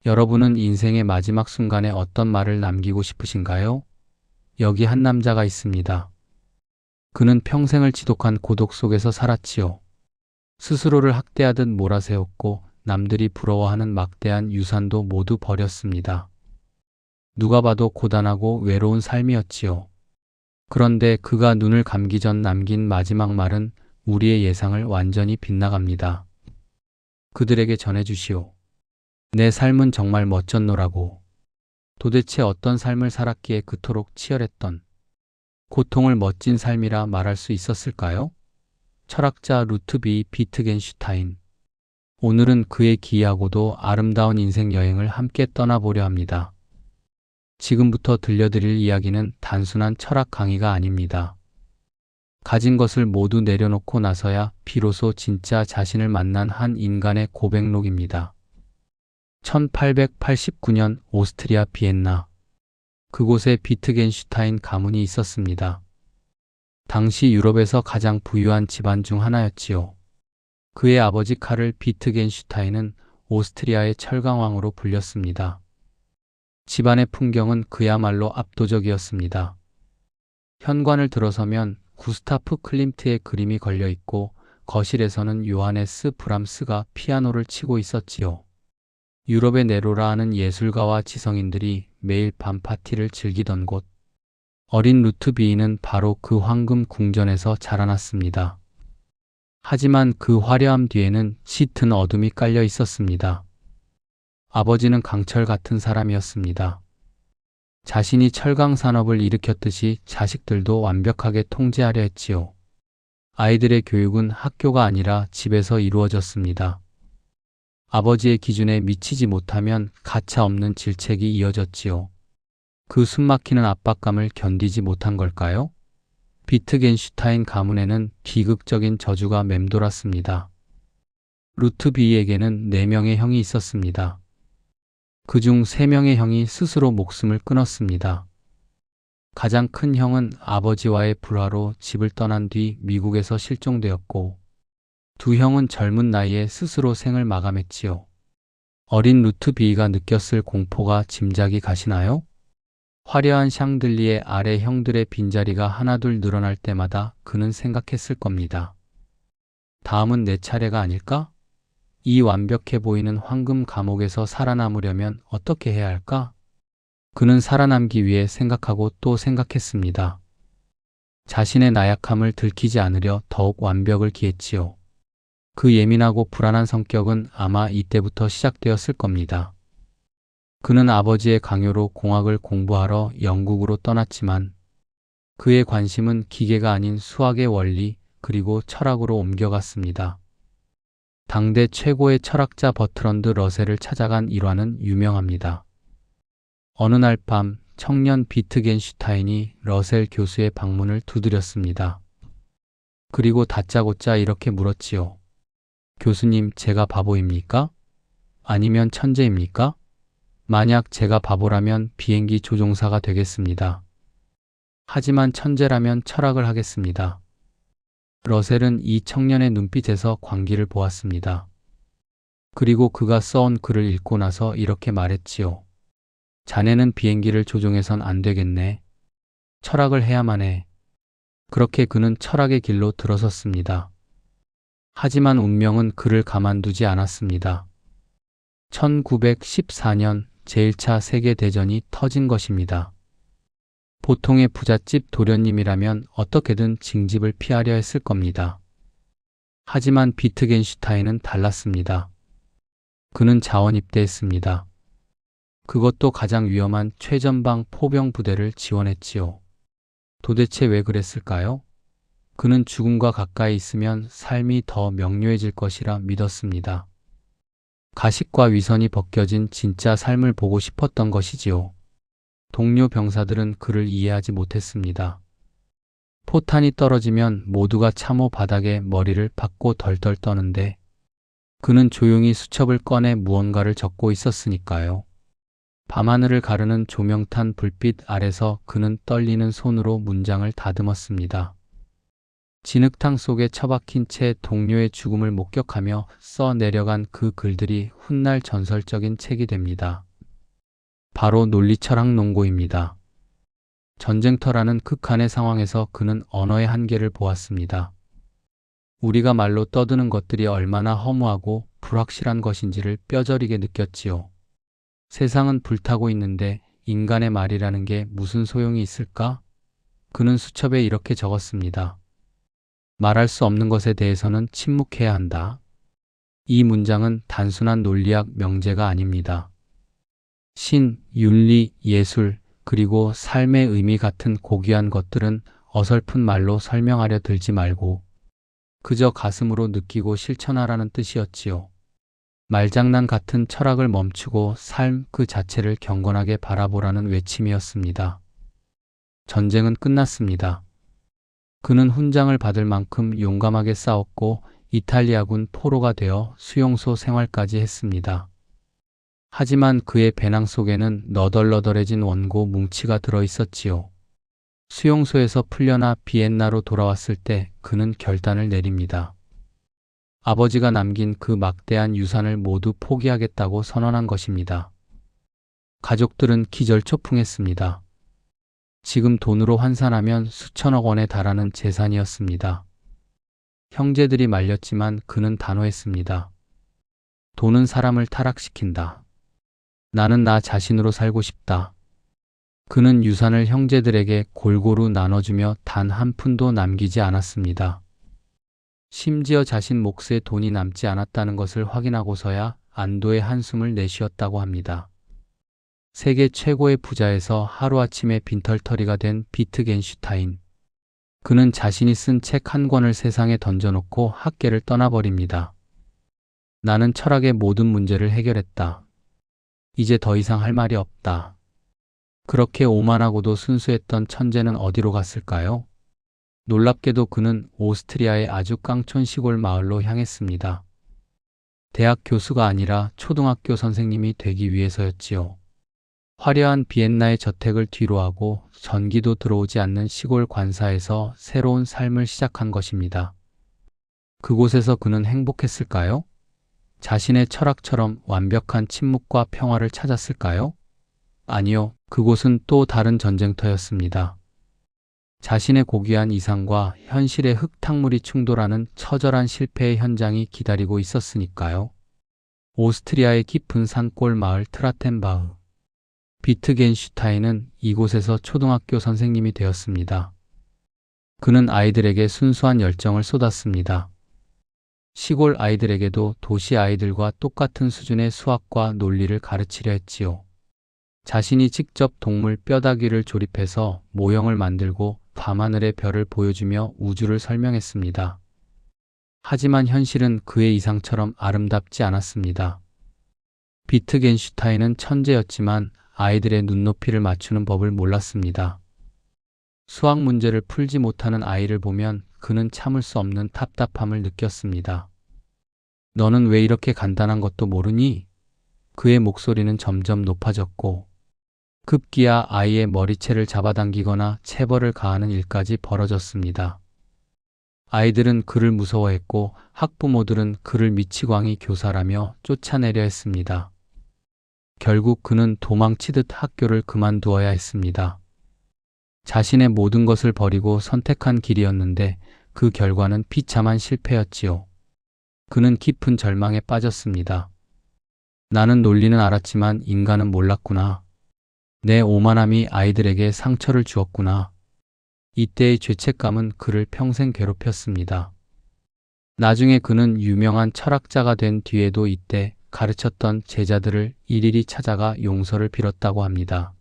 여러분은 인생의 마지막 순간에 어떤 말을 남기고 싶으신가요? 여기 한 남자가 있습니다. 그는 평생을 지독한 고독 속에서 살았지요. 스스로를 학대하듯 몰아세웠고 남들이 부러워하는 막대한 유산도 모두 버렸습니다. 누가 봐도 고단하고 외로운 삶이었지요. 그런데 그가 눈을 감기 전 남긴 마지막 말은 우리의 예상을 완전히 빗나갑니다. 그들에게 전해주시오. 내 삶은 정말 멋졌노라고. 도대체 어떤 삶을 살았기에 그토록 치열했던 고통을 멋진 삶이라 말할 수 있었을까요? 철학자 루트비 비트겐슈타인. 오늘은 그의 기이하고도 아름다운 인생 여행을 함께 떠나보려 합니다. 지금부터 들려드릴 이야기는 단순한 철학 강의가 아닙니다. 가진 것을 모두 내려놓고 나서야 비로소 진짜 자신을 만난 한 인간의 고백록입니다. 1889년 오스트리아 비엔나. 그곳에 비트겐슈타인 가문이 있었습니다. 당시 유럽에서 가장 부유한 집안 중 하나였지요. 그의 아버지 카를 비트겐슈타인은 오스트리아의 철강왕으로 불렸습니다. 집안의 풍경은 그야말로 압도적이었습니다. 현관을 들어서면 구스타프 클림트의 그림이 걸려 있고 거실에서는 요하네스 브람스가 피아노를 치고 있었지요. 유럽의 네로라 하는 예술가와 지성인들이 매일 밤 파티를 즐기던 곳. 어린 루트비이는 바로 그 황금 궁전에서 자라났습니다. 하지만 그 화려함 뒤에는 짙은 어둠이 깔려 있었습니다. 아버지는 강철 같은 사람이었습니다. 자신이 철강 산업을 일으켰듯이 자식들도 완벽하게 통제하려 했지요. 아이들의 교육은 학교가 아니라 집에서 이루어졌습니다. 아버지의 기준에 미치지 못하면 가차없는 질책이 이어졌지요. 그 숨막히는 압박감을 견디지 못한 걸까요? 비트겐슈타인 가문에는 비극적인 저주가 맴돌았습니다. 루트비에게는 4명의 형이 있었습니다. 그중 3명의 형이 스스로 목숨을 끊었습니다. 가장 큰 형은 아버지와의 불화로 집을 떠난 뒤 미국에서 실종되었고, 2 형은 젊은 나이에 스스로 생을 마감했지요. 어린 루트비이가 느꼈을 공포가 짐작이 가시나요? 화려한 샹들리에 아래 형들의 빈자리가 하나둘 늘어날 때마다 그는 생각했을 겁니다. 다음은 내 차례가 아닐까? 이 완벽해 보이는 황금 감옥에서 살아남으려면 어떻게 해야 할까? 그는 살아남기 위해 생각하고 또 생각했습니다. 자신의 나약함을 들키지 않으려 더욱 완벽을 기했지요. 그 예민하고 불안한 성격은 아마 이때부터 시작되었을 겁니다. 그는 아버지의 강요로 공학을 공부하러 영국으로 떠났지만 그의 관심은 기계가 아닌 수학의 원리 그리고 철학으로 옮겨갔습니다. 당대 최고의 철학자 버트런드 러셀을 찾아간 일화는 유명합니다. 어느 날 밤 청년 비트겐슈타인이 러셀 교수의 방문을 두드렸습니다. 그리고 다짜고짜 이렇게 물었지요. 교수님, 제가 바보입니까? 아니면 천재입니까? 만약 제가 바보라면 비행기 조종사가 되겠습니다. 하지만 천재라면 철학을 하겠습니다. 러셀은 이 청년의 눈빛에서 광기를 보았습니다. 그리고 그가 써온 글을 읽고 나서 이렇게 말했지요. 자네는 비행기를 조종해선 안 되겠네. 철학을 해야만 해. 그렇게 그는 철학의 길로 들어섰습니다. 하지만 운명은 그를 가만두지 않았습니다. 1914년 제1차 세계대전이 터진 것입니다. 보통의 부잣집 도련님이라면 어떻게든 징집을 피하려 했을 겁니다. 하지만 비트겐슈타인은 달랐습니다. 그는 자원 입대했습니다. 그것도 가장 위험한 최전방 포병 부대를 지원했지요. 도대체 왜 그랬을까요? 그는 죽음과 가까이 있으면 삶이 더 명료해질 것이라 믿었습니다. 가식과 위선이 벗겨진 진짜 삶을 보고 싶었던 것이지요. 동료 병사들은 그를 이해하지 못했습니다. 포탄이 떨어지면 모두가 참호 바닥에 머리를 박고 덜덜 떠는데 그는 조용히 수첩을 꺼내 무언가를 적고 있었으니까요. 밤하늘을 가르는 조명탄 불빛 아래서 그는 떨리는 손으로 문장을 다듬었습니다. 진흙탕 속에 처박힌 채 동료의 죽음을 목격하며 써 내려간 그 글들이 훗날 전설적인 책이 됩니다. 바로 논리철학 논고입니다. 전쟁터라는 극한의 상황에서 그는 언어의 한계를 보았습니다. 우리가 말로 떠드는 것들이 얼마나 허무하고 불확실한 것인지를 뼈저리게 느꼈지요. 세상은 불타고 있는데 인간의 말이라는 게 무슨 소용이 있을까? 그는 수첩에 이렇게 적었습니다. 말할 수 없는 것에 대해서는 침묵해야 한다. 이 문장은 단순한 논리학 명제가 아닙니다. 신, 윤리, 예술, 그리고 삶의 의미 같은 고귀한 것들은 어설픈 말로 설명하려 들지 말고 그저 가슴으로 느끼고 실천하라는 뜻이었지요. 말장난 같은 철학을 멈추고 삶 그 자체를 경건하게 바라보라는 외침이었습니다. 전쟁은 끝났습니다. 그는 훈장을 받을 만큼 용감하게 싸웠고 이탈리아군 포로가 되어 수용소 생활까지 했습니다. 하지만 그의 배낭 속에는 너덜너덜해진 원고 뭉치가 들어 있었지요. 수용소에서 풀려나 비엔나로 돌아왔을 때 그는 결단을 내립니다. 아버지가 남긴 그 막대한 유산을 모두 포기하겠다고 선언한 것입니다. 가족들은 기절초풍했습니다. 지금 돈으로 환산하면 수천억 원에 달하는 재산이었습니다. 형제들이 말렸지만 그는 단호했습니다. 돈은 사람을 타락시킨다. 나는 나 자신으로 살고 싶다. 그는 유산을 형제들에게 골고루 나눠주며 단 한 푼도 남기지 않았습니다. 심지어 자신 몫에 돈이 남지 않았다는 것을 확인하고서야 안도의 한숨을 내쉬었다고 합니다. 세계 최고의 부자에서 하루아침에 빈털터리가 된 비트겐슈타인. 그는 자신이 쓴 책 한 권을 세상에 던져놓고 학계를 떠나버립니다. 나는 철학의 모든 문제를 해결했다. 이제 더 이상 할 말이 없다. 그렇게 오만하고도 순수했던 천재는 어디로 갔을까요? 놀랍게도 그는 오스트리아의 아주 깡촌 시골 마을로 향했습니다. 대학 교수가 아니라 초등학교 선생님이 되기 위해서였지요. 화려한 비엔나의 저택을 뒤로하고 전기도 들어오지 않는 시골 관사에서 새로운 삶을 시작한 것입니다. 그곳에서 그는 행복했을까요? 자신의 철학처럼 완벽한 침묵과 평화를 찾았을까요? 아니요, 그곳은 또 다른 전쟁터였습니다. 자신의 고귀한 이상과 현실의 흙탕물이 충돌하는 처절한 실패의 현장이 기다리고 있었으니까요. 오스트리아의 깊은 산골 마을 트라텐바흐. 비트겐슈타인은 이곳에서 초등학교 선생님이 되었습니다. 그는 아이들에게 순수한 열정을 쏟았습니다. 시골 아이들에게도 도시 아이들과 똑같은 수준의 수학과 논리를 가르치려 했지요. 자신이 직접 동물 뼈다귀를 조립해서 모형을 만들고 밤하늘의 별을 보여주며 우주를 설명했습니다. 하지만 현실은 그의 이상처럼 아름답지 않았습니다. 비트겐슈타인은 천재였지만 아이들의 눈높이를 맞추는 법을 몰랐습니다. 수학 문제를 풀지 못하는 아이를 보면 그는 참을 수 없는 답답함을 느꼈습니다. 너는 왜 이렇게 간단한 것도 모르니? 그의 목소리는 점점 높아졌고 급기야 아이의 머리채를 잡아당기거나 체벌을 가하는 일까지 벌어졌습니다. 아이들은 그를 무서워했고 학부모들은 그를 미치광이 교사라며 쫓아내려 했습니다. 결국 그는 도망치듯 학교를 그만두어야 했습니다. 자신의 모든 것을 버리고 선택한 길이었는데 그 결과는 비참한 실패였지요. 그는 깊은 절망에 빠졌습니다. 나는 논리는 알았지만 인간은 몰랐구나. 내 오만함이 아이들에게 상처를 주었구나. 이때의 죄책감은 그를 평생 괴롭혔습니다. 나중에 그는 유명한 철학자가 된 뒤에도 이때 가르쳤던 제자들을 일일이 찾아가 용서를 빌었다고 합니다.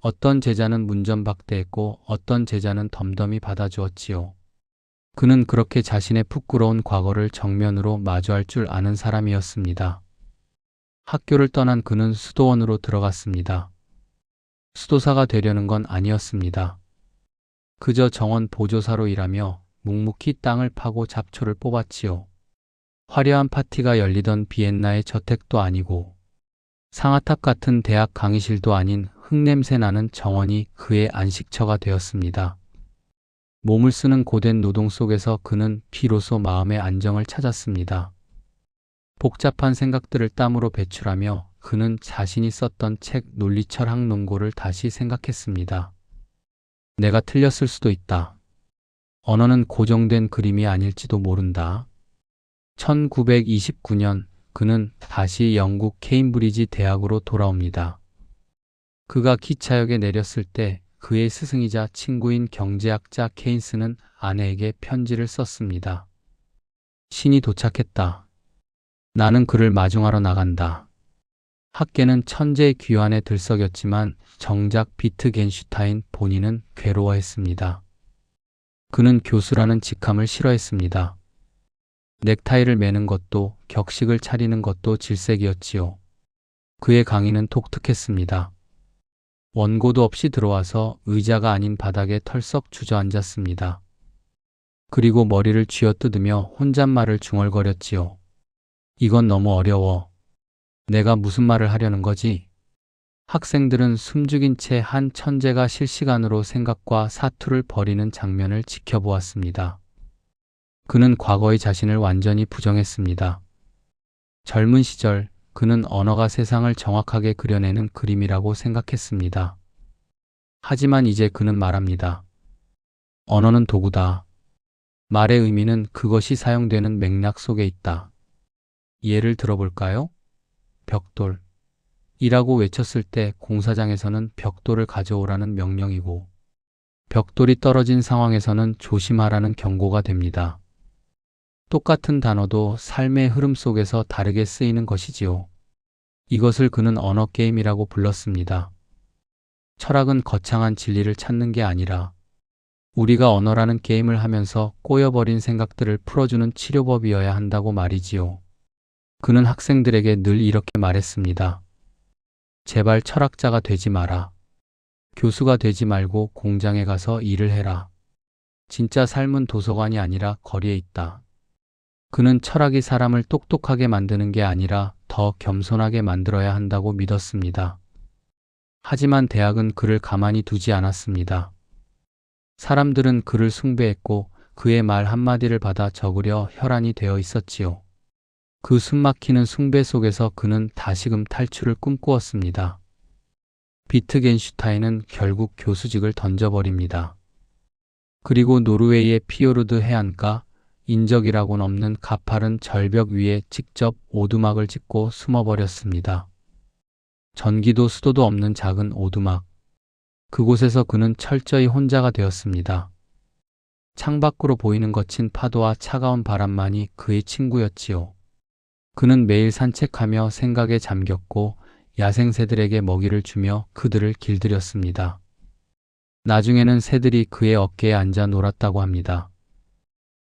어떤 제자는 문전박대했고 어떤 제자는 덤덤히 받아주었지요. 그는 그렇게 자신의 부끄러운 과거를 정면으로 마주할 줄 아는 사람이었습니다. 학교를 떠난 그는 수도원으로 들어갔습니다. 수도사가 되려는 건 아니었습니다. 그저 정원 보조사로 일하며 묵묵히 땅을 파고 잡초를 뽑았지요. 화려한 파티가 열리던 비엔나의 저택도 아니고 상아탑 같은 대학 강의실도 아닌 흙냄새 나는 정원이 그의 안식처가 되었습니다. 몸을 쓰는 고된 노동 속에서 그는 비로소 마음의 안정을 찾았습니다. 복잡한 생각들을 땀으로 배출하며 그는 자신이 썼던 책 논리철학 논고를 다시 생각했습니다. 내가 틀렸을 수도 있다. 언어는 고정된 그림이 아닐지도 모른다. 1929년 그는 다시 영국 케임브리지 대학으로 돌아옵니다. 그가 기차역에 내렸을 때 그의 스승이자 친구인 경제학자 케인스는 아내에게 편지를 썼습니다. 신이 도착했다. 나는 그를 마중하러 나간다. 학계는 천재의 귀환에 들썩였지만 정작 비트겐슈타인 본인은 괴로워했습니다. 그는 교수라는 직함을 싫어했습니다. 넥타이를 매는 것도 격식을 차리는 것도 질색이었지요. 그의 강의는 독특했습니다. 원고도 없이 들어와서 의자가 아닌 바닥에 털썩 주저앉았습니다. 그리고 머리를 쥐어뜯으며 혼잣말을 중얼거렸지요. 이건 너무 어려워. 내가 무슨 말을 하려는 거지? 학생들은 숨죽인 채 한 천재가 실시간으로 생각과 사투를 벌이는 장면을 지켜보았습니다. 그는 과거의 자신을 완전히 부정했습니다. 젊은 시절 그는 언어가 세상을 정확하게 그려내는 그림이라고 생각했습니다. 하지만 이제 그는 말합니다. 언어는 도구다. 말의 의미는 그것이 사용되는 맥락 속에 있다. 예를 들어볼까요? 벽돌. 이라고 외쳤을 때 공사장에서는 벽돌을 가져오라는 명령이고 벽돌이 떨어진 상황에서는 조심하라는 경고가 됩니다. 똑같은 단어도 삶의 흐름 속에서 다르게 쓰이는 것이지요. 이것을 그는 언어 게임이라고 불렀습니다. 철학은 거창한 진리를 찾는 게 아니라 우리가 언어라는 게임을 하면서 꼬여버린 생각들을 풀어주는 치료법이어야 한다고 말이지요. 그는 학생들에게 늘 이렇게 말했습니다. 제발 철학자가 되지 마라. 교수가 되지 말고 공장에 가서 일을 해라. 진짜 삶은 도서관이 아니라 거리에 있다. 그는 철학이 사람을 똑똑하게 만드는 게 아니라 더 겸손하게 만들어야 한다고 믿었습니다. 하지만 대학은 그를 가만히 두지 않았습니다. 사람들은 그를 숭배했고 그의 말 한마디를 받아 적으려 혈안이 되어 있었지요. 그 숨막히는 숭배 속에서 그는 다시금 탈출을 꿈꾸었습니다. 비트겐슈타인은 결국 교수직을 던져버립니다. 그리고 노르웨이의 피요르드 해안가, 인적이라고는 없는 가파른 절벽 위에 직접 오두막을 짓고 숨어버렸습니다. 전기도 수도도 없는 작은 오두막. 그곳에서 그는 철저히 혼자가 되었습니다. 창밖으로 보이는 거친 파도와 차가운 바람만이 그의 친구였지요. 그는 매일 산책하며 생각에 잠겼고 야생새들에게 먹이를 주며 그들을 길들였습니다. 나중에는 새들이 그의 어깨에 앉아 놀았다고 합니다.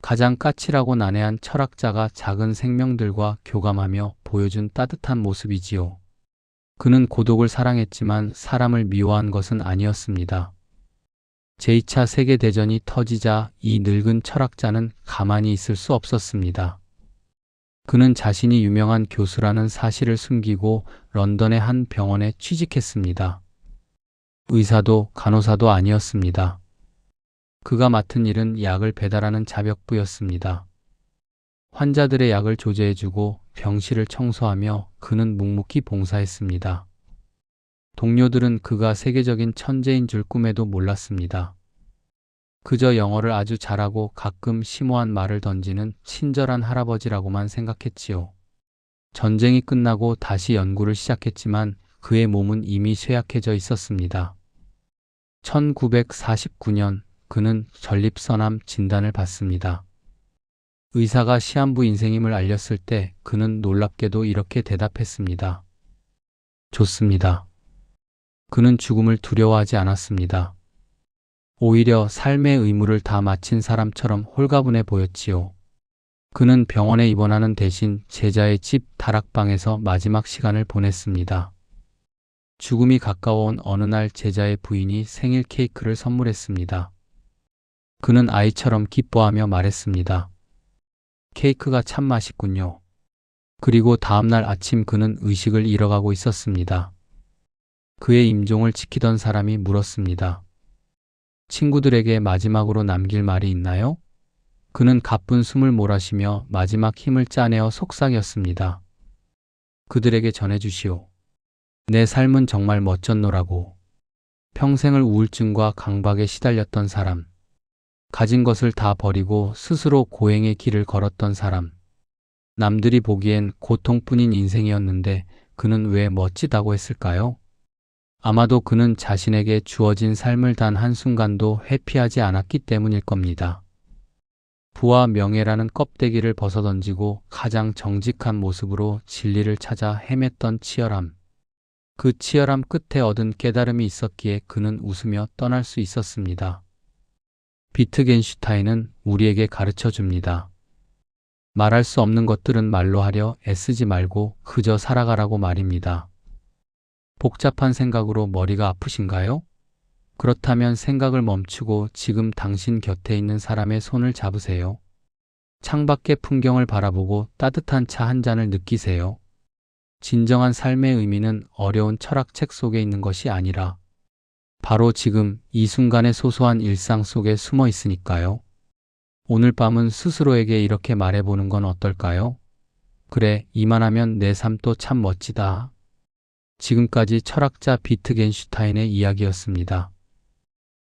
가장 까칠하고 난해한 철학자가 작은 생명들과 교감하며 보여준 따뜻한 모습이지요. 그는 고독을 사랑했지만 사람을 미워한 것은 아니었습니다. 제2차 세계대전이 터지자 이 늙은 철학자는 가만히 있을 수 없었습니다. 그는 자신이 유명한 교수라는 사실을 숨기고 런던의 한 병원에 취직했습니다. 의사도 간호사도 아니었습니다. 그가 맡은 일은 약을 배달하는 자벽부였습니다. 환자들의 약을 조제해주고 병실을 청소하며 그는 묵묵히 봉사했습니다. 동료들은 그가 세계적인 천재인 줄 꿈에도 몰랐습니다. 그저 영어를 아주 잘하고 가끔 심오한 말을 던지는 친절한 할아버지라고만 생각했지요. 전쟁이 끝나고 다시 연구를 시작했지만 그의 몸은 이미 쇠약해져 있었습니다. 1949년 그는 전립선암 진단을 받습니다. 의사가 시한부 인생임을 알렸을 때 그는 놀랍게도 이렇게 대답했습니다. 좋습니다. 그는 죽음을 두려워하지 않았습니다. 오히려 삶의 의무를 다 마친 사람처럼 홀가분해 보였지요. 그는 병원에 입원하는 대신 제자의 집 다락방에서 마지막 시간을 보냈습니다. 죽음이 가까워온 어느 날 제자의 부인이 생일 케이크를 선물했습니다. 그는 아이처럼 기뻐하며 말했습니다. 케이크가 참 맛있군요. 그리고 다음날 아침 그는 의식을 잃어가고 있었습니다. 그의 임종을 지키던 사람이 물었습니다. 친구들에게 마지막으로 남길 말이 있나요? 그는 가쁜 숨을 몰아쉬며 마지막 힘을 짜내어 속삭였습니다. 그들에게 전해주시오. 내 삶은 정말 멋졌노라고. 평생을 우울증과 강박에 시달렸던 사람. 가진 것을 다 버리고 스스로 고행의 길을 걸었던 사람. 남들이 보기엔 고통뿐인 인생이었는데 그는 왜 멋지다고 했을까요? 아마도 그는 자신에게 주어진 삶을 단 한순간도 회피하지 않았기 때문일 겁니다. 부와 명예라는 껍데기를 벗어던지고 가장 정직한 모습으로 진리를 찾아 헤맸던 치열함. 그 치열함 끝에 얻은 깨달음이 있었기에 그는 웃으며 떠날 수 있었습니다. 비트겐슈타인은 우리에게 가르쳐 줍니다. 말할 수 없는 것들은 말로 하려 애쓰지 말고 그저 살아가라고 말입니다. 복잡한 생각으로 머리가 아프신가요? 그렇다면 생각을 멈추고 지금 당신 곁에 있는 사람의 손을 잡으세요. 창밖의 풍경을 바라보고 따뜻한 차 한 잔을 느끼세요. 진정한 삶의 의미는 어려운 철학책 속에 있는 것이 아니라 바로 지금 이 순간의 소소한 일상 속에 숨어 있으니까요. 오늘 밤은 스스로에게 이렇게 말해보는 건 어떨까요? 그래, 이만하면 내 삶도 참 멋지다. 지금까지 철학자 비트겐슈타인의 이야기였습니다.